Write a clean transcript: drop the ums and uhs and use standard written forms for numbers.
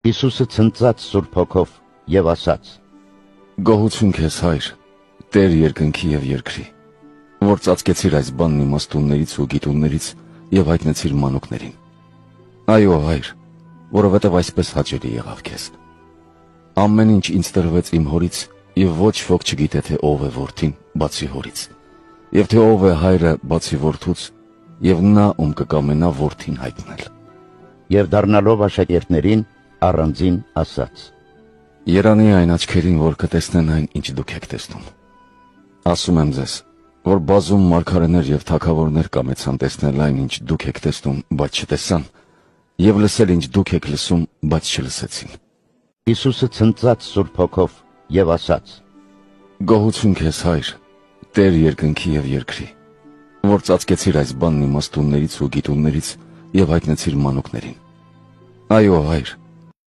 Հիսուսը ցնծած Սուրբ Հոգով եւ ասաց. Գոհություն քեզ, Հայր, Տեր երկնքի եւ երկրի, որ ծածկեցիր այս բանն իմաստուններից ու գիտուններից եւ հայտնեցիր մանուկներին։ Այո, Հայր, որովհետեւ այսպես հաճելի եղավ քեզ։ Ամեն ինչ ինձ տրվեց իմ հորից, եւ ոչ ոք չգիտե թե ով է որդին, բացի հորից, եւ թե ով է հայրը, բացի որդուց, եւ նա ում կկամենա որդին հայտնել։ Եվ դառնալով աշակերտներին առանձին ասաց. Երանի այն աչքերին, որ կտեսնեն այն, ինչ դուք եք տեսնում։ Ասում եմ ձեզ, որ բազում մարգարեներ եւ թագավորներ կամեցան տեսնել այն, ինչ դուք եք տեսնում, բայց չտեսան, եւ լսել, ինչ դուք եք լսում, բայց չլսեցին։ Հիսուսը ցնծած Սուրբ Հոգով եւ ասաց. Գոհություն քեզ, Հայր, Տեր երկնքի եւ երկրի, որ ծածկեցիր այս բանն իմաստուններից ու գիտուններից եւ հայտնեցիր մանուկներին։ Այո, Հայր,